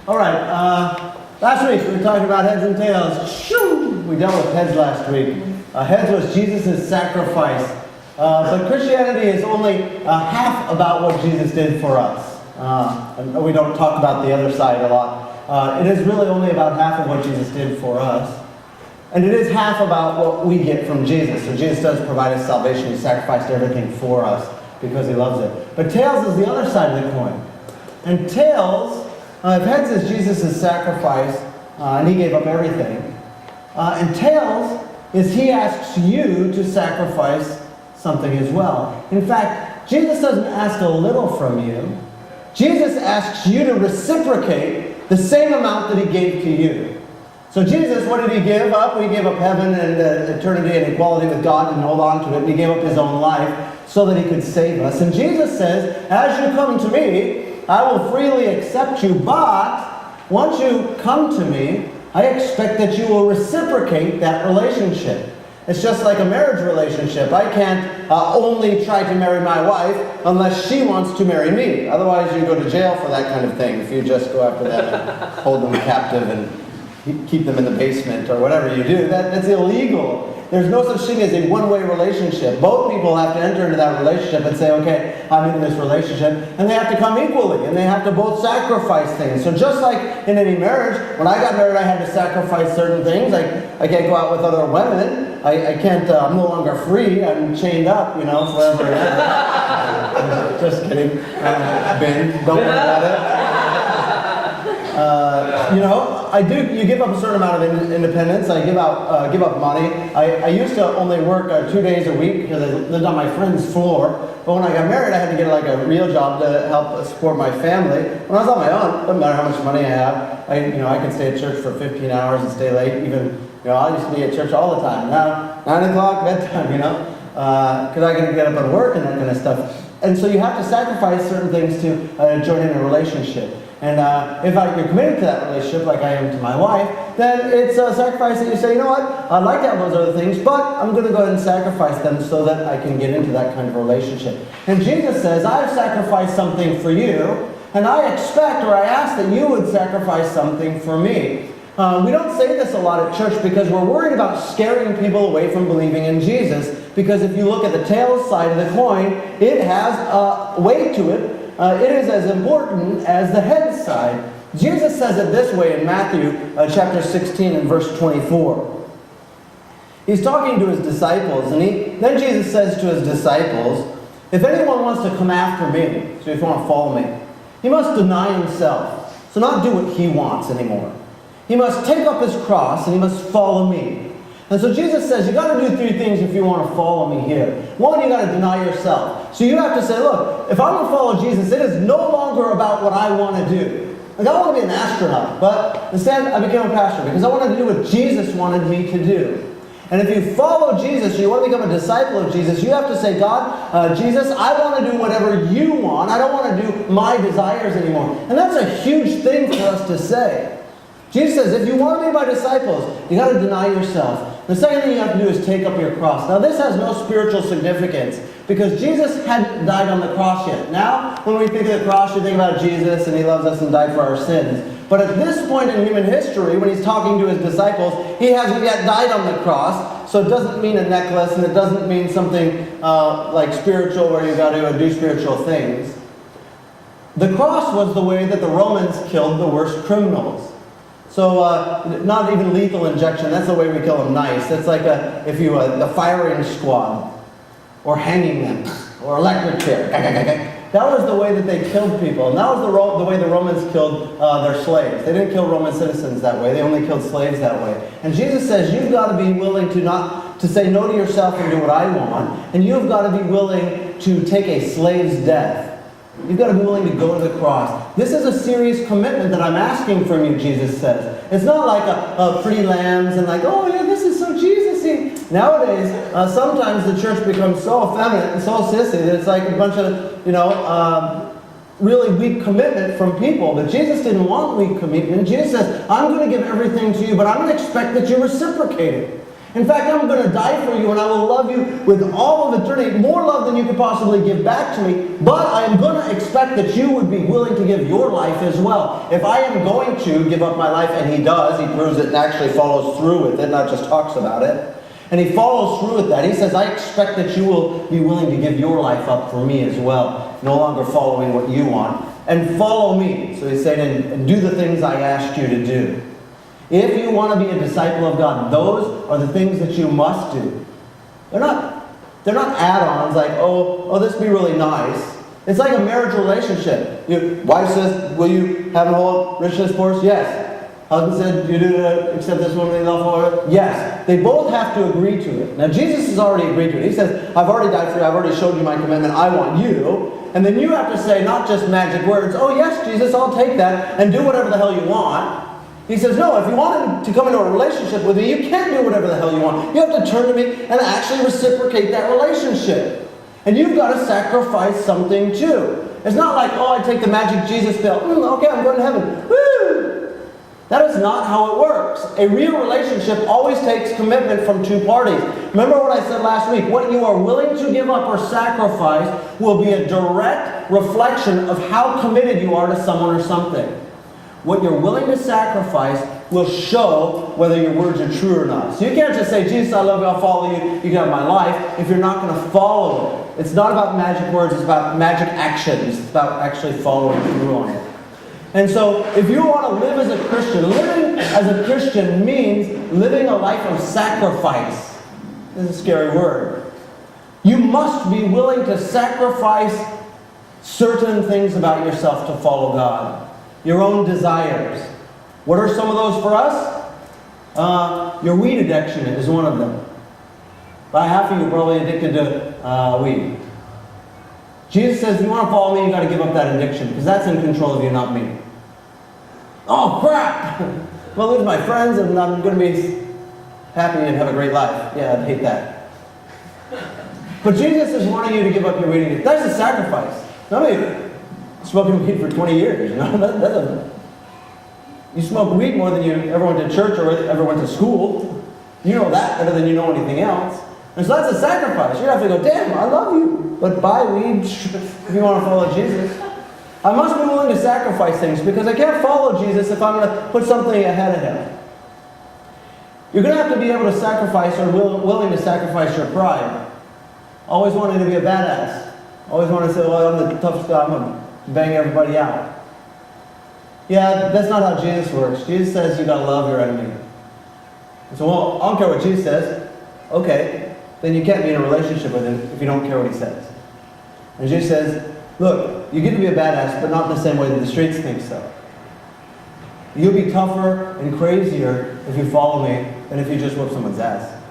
All right, last week we were talking about heads and tails. Shoo! We dealt with heads last week. Heads was Jesus' sacrifice. But Christianity is only half about what Jesus did for us. And we don't talk about the other side a lot. It is really only about half of what Jesus did for us. And it is half about what we get from Jesus. So Jesus does provide us salvation. He sacrificed everything for us because he loves it. But tails is the other side of the coin. And tails, if heads is Jesus' sacrifice, and he gave up everything. And tails is he asks you to sacrifice something as well. In fact, Jesus doesn't ask a little from you. Jesus asks you to reciprocate the same amount that he gave to you. So Jesus, what did he give up? He gave up heaven and eternity and equality with God and hold on to it. And he gave up his own life so that he could save us. And Jesus says, as you come to me, I will freely accept you, but once you come to me, I expect that you will reciprocate that relationship. It's just like a marriage relationship. I can't only try to marry my wife unless she wants to marry me. Otherwise, you go to jail for that kind of thing if you just go after them and hold them captive and keep them in the basement or whatever you do. That's illegal. There's no such thing as a one-way relationship. Both people have to enter into that relationship and say, okay, I'm in this relationship. And they have to come equally. And they have to both sacrifice things. So just like in any marriage, when I got married, I had to sacrifice certain things. I can't go out with other women. I can't, I'm no longer free. I'm chained up, forever and ever. Just kidding. Ben, don't worry about it. You give up a certain amount of independence. I give up money. I used to only work 2 days a week because I lived on my friend's floor. But when I got married, I had to get a real job to help support my family. When I was on my own, it doesn't matter how much money I have. I can stay at church for 15 hours and stay late. Even I used to be at church all the time. Now 9 o'clock bedtime. Because I can get up and work and that kind of stuff. And so you have to sacrifice certain things to join in a relationship. And if you're committed to that relationship, like I am to my wife, then it's a sacrifice that you say, you know what, I'd like to have those other things, but I'm going to go ahead and sacrifice them so that I can get into that kind of relationship. And Jesus says, I've sacrificed something for you, and I expect or I ask that you would sacrifice something for me. We don't say this a lot at church because we're worried about scaring people away from believing in Jesus. Because if you look at the tail side of the coin, it has a weight to it. It is as important as the head side. Jesus says it this way in Matthew chapter 16 and verse 24. He's talking to his disciples, and then Jesus says to his disciples, if anyone wants to come after me, so if you want to follow me, he must deny himself. So not do what he wants anymore. He must take up his cross and he must follow me. And so Jesus says, you got to do 3 things if you want to follow me here. One, you got to deny yourself. So you have to say, look, if I want to follow Jesus, it is no longer about what I want to do. Like, I want to be an astronaut, but instead I became a pastor because I wanted to do what Jesus wanted me to do. And if you follow Jesus, you want to become a disciple of Jesus, you have to say, God, Jesus, I want to do whatever you want. I don't want to do my desires anymore. And that's a huge thing for us to say. Jesus says, if you want to be my disciples, you got to deny yourself. The second thing you have to do is take up your cross. Now, this has no spiritual significance because Jesus hadn't died on the cross yet. Now, when we think of the cross, you think about Jesus and he loves us and died for our sins. But at this point in human history, when he's talking to his disciples, he hasn't yet died on the cross. So it doesn't mean a necklace and it doesn't mean something like spiritual where you've got to do spiritual things. The cross was the way that the Romans killed the worst criminals. So not even lethal injection. That's the way we kill them nice. That's like the firing squad, or hanging them, or electric chair. That was the way that they killed people. And that was the way the Romans killed their slaves. They didn't kill Roman citizens that way. They only killed slaves that way. And Jesus says you've got to be willing to say no to yourself and do what I want. And you've got to be willing to take a slave's death. You've got to be willing to go to the cross. This is a serious commitment that I'm asking from you, Jesus says. It's not like a pretty lambs and like, oh yeah, this is so Jesus-y. Nowadays, sometimes the church becomes so effeminate and so sissy that it's like a bunch of, really weak commitment from people. But Jesus didn't want weak commitment. Jesus says, I'm going to give everything to you, but I'm going to expect that you reciprocate it. In fact, I'm going to die for you, and I will love you with all of eternity, more love than you could possibly give back to me. But I am going to expect that you would be willing to give your life as well. If I am going to give up my life, and he does, he proves it and actually follows through with it, not just talks about it. And he follows through with that. He says, I expect that you will be willing to give your life up for me as well, no longer following what you want. And follow me. So he's saying, and do the things I asked you to do. If you want to be a disciple of God, those are the things that you must do. They're not add-ons like, oh, this would be really nice. It's like a marriage relationship. Your wife says, will you have an whole richness course? Yes. Husband said, you do accept this woman in love? Yes. They both have to agree to it. Now, Jesus has already agreed to it. He says, I've already died for you. I've already showed you my commitment. I want you. And then you have to say not just magic words, oh, yes, Jesus, I'll take that, and do whatever the hell you want. He says, no, if you wanted to come into a relationship with me, you can't do whatever the hell you want. You have to turn to me and actually reciprocate that relationship. And you've got to sacrifice something too. It's not like, oh, I take the magic Jesus pill. Okay, I'm going to heaven. Woo! That is not how it works. A real relationship always takes commitment from two parties. Remember what I said last week. What you are willing to give up or sacrifice will be a direct reflection of how committed you are to someone or something. What you're willing to sacrifice will show whether your words are true or not. So you can't just say, Jesus, I love you, I'll follow you, you can have my life, if you're not going to follow it. It's not about magic words, it's about magic actions. It's about actually following through on it. And so, if you want to live as a Christian, living as a Christian means living a life of sacrifice. This is a scary word. You must be willing to sacrifice certain things about yourself to follow God. Your own desires. What are some of those for us? Your weed addiction is one of them. About half of you are probably addicted to weed. Jesus says, if you want to follow me, you've got to give up that addiction, because that's in control of you, not me. Oh, crap! I'm going to lose my friends, and I'm going to be happy and have a great life. Yeah, I'd hate that. But Jesus is wanting you to give up your weed addiction. That's a sacrifice. Some of you smoking weed for 20 years. You know? You smoke weed more than you ever went to church or ever went to school. You know that better than you know anything else. And so that's a sacrifice. You're going to have to go, damn, I love you, but buy weed if you want to follow Jesus. I must be willing to sacrifice things, because I can't follow Jesus if I'm going to put something ahead of him. You're going to have to be able to sacrifice, or willing to sacrifice, your pride. Always wanting to be a badass. Always want to say, well, I'm the toughest guy, I'm going to bang everybody out. Yeah, that's not how Jesus works. Jesus says you got to love your enemy. So, well, I don't care what Jesus says. Okay, then you can't be in a relationship with him if you don't care what he says. And Jesus says, look, you get to be a badass, but not in the same way that the streets think so. You'll be tougher and crazier if you follow me than if you just whip someone's ass.